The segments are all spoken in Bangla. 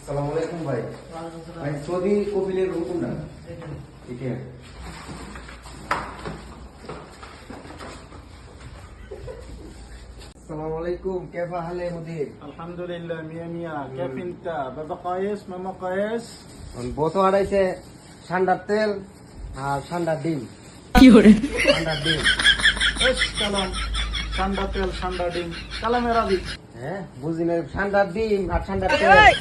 Assalamualaikum ভাই। ভাই সৌদি কপিলের রুম কোনটা? এটা। Assalamualaikum, كيف حال يا مدير؟ الحمد لله مية مية. كيف انت؟ بابا قايس ماما قايس؟ বোতল আড়াইছে ঠান্ডার তেল আর ঠান্ডার ডিম। কি করে? ঠান্ডার ডিম। ايش كلام؟ شندا تيل شندا دين. كلام عربي. হ্যাঁ বুঝিনা ঠান্ডার ডিম আর ঠান্ডার তেল। ايش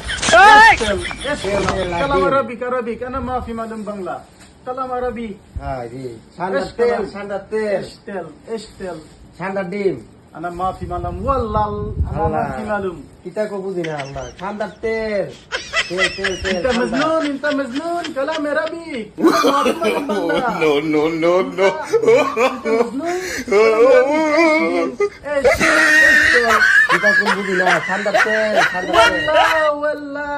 تيل؟ ايش تيل كلام؟ كلام دين. عربي عربي. انا ما في معلوم بنغلا. كلام عربي. হ্যাঁ জি ঠান্ডার ايش তেল كلام؟ ঠান্ডার তেল ايش تيل؟ ايش تيل؟ ঠান্ডার ডিম। انا ما في معلوم والله انا ما في معلوم. কিতা কো বুঝিনা আল্লাহ ঠান্ডার তেল তেল তেল তেল انت مجنون انت مجنون كلام عربي. أنا ما في معلوم بنغلا. no. ايش تيل؟ কিতা কো বুঝিনা ঠান্ডার তেল ঠান্ডার তেল والله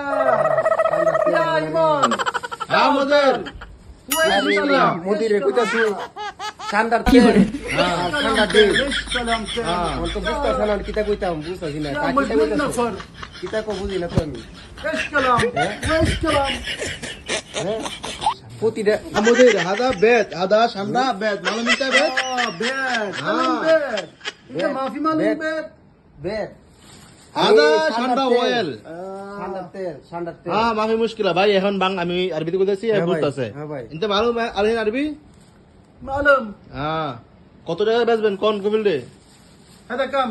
يا ايمان. হ্যাঁ মুদির وايش كلام؟ মুদিরে কইতাছি ঠান্ডার তেল হ্যাঁ ঠান্ডার ডিম ايش كلام হ্যাঁ تاني؟ অন্ত বুঝতাছ না কিতা কইতাম বুঝতাছি না يا কিতা مجنون কইতাছ نفر. কিতা কো বুঝি না তো আমি ايش كلام؟ وايش كلام؟ হ্যাঁ প্রতিটা مدير هذا بيت هذا شمرة بيت معلوم انت بيت بيت كلام بيت. انت ما في معلوم بيت. বেড هذا شمرة ويل ঠান্ডার তেল ঠান্ডার তেল اه ما في مشكلة باي এখন বাং আমি আরবিতে কইতাছি হ্যাঁ ভাই, বলতাছে হ্যাঁ ভাই। انت معلوم আরবি আরবি معلوم. কত টাকা বেচবেন কোন কবিলে هذا كم؟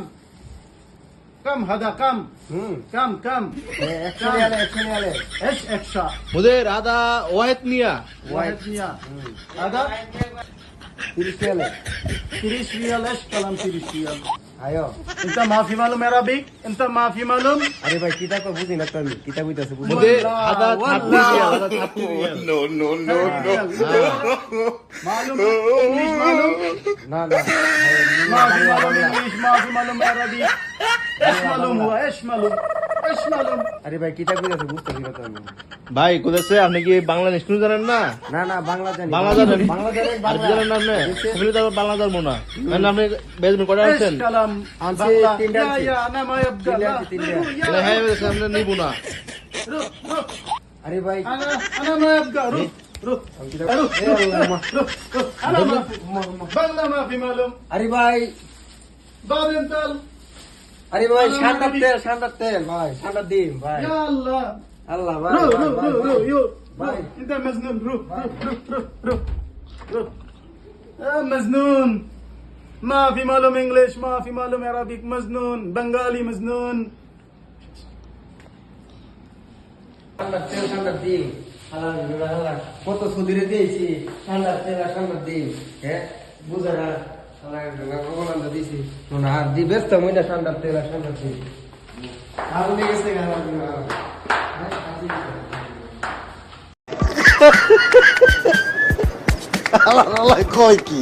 كم هذا كم؟ হুম كم كم؟ একশনে আলে ايش اكشا؟ মুদের هذا واحد مية واحد مية. هذا 30 আলে 30 ريال. ايش كلام 30 ريال؟ আয়ো انت ما في معلوم عربي؟ انت ما في معلوم؟ আরে ভাই কিতা কো বুঝি না তো আমি কিতা কইতাছি বুঝি মুদের والله، هذا والله. 30 ريال هذا 30 ريال no. معلوم انجليش معلوم؟ না না ما في معلوم انجليش ما في معلوم عربي. ايش معلوم هو؟ ايش معلوم؟ ايش معلوم؟ আরে ভাই কিতা কইতাছি বুঝতাছি না তো আমি ভাই কইতাছে আপনি কি বাংলা নিষ্ণু জানেন না না না বাংলা জানি বাংলা জানেন বাংলা জানি আরবি বাংলা জানেন না আপনি কবিলে তো বাংলা জানবো না মানে আপনি বেচবেন কটা ايش আছেন كلام؟ أنت بغلا. تندلسي. يا انا ما يبقى لا. تندلسي. তাহলে হ্যাঁ সামনে নিব না روح روح. আরে ভাই انا ما يبقى روح روح روح এ আল্লাহ মা روح. انا ما في بغلا ما في معلوم. আরে ভাই بعد انت আরে ভাই ঠান্ডার তেল ভাই ঠান্ডার ডিম ভাই يا الله. আল্লাহ ভাই روح ভাই, روح ভাই, روح ভাই। روح. باي. انت مجنون روح روح روح روح روح روح. يا مجنون. ما في معلوم انجليش ما في معلوم عربي. مجنون بنغالي مجنون. ঠান্ডার তেল ঠান্ডার ডিম আল্লাহ কত সুদিরে দিয়েছি ঠান্ডার তেল আর ঠান্ডার ডিম হ্যাঁ বুঝে না আল্লাহ দিয়েছি না আর দি ব্যস্ত মই না ঠান্ডার তেল আর ঠান্ডার ডিম আর লেগে গেছে আল্লাহ কয় কি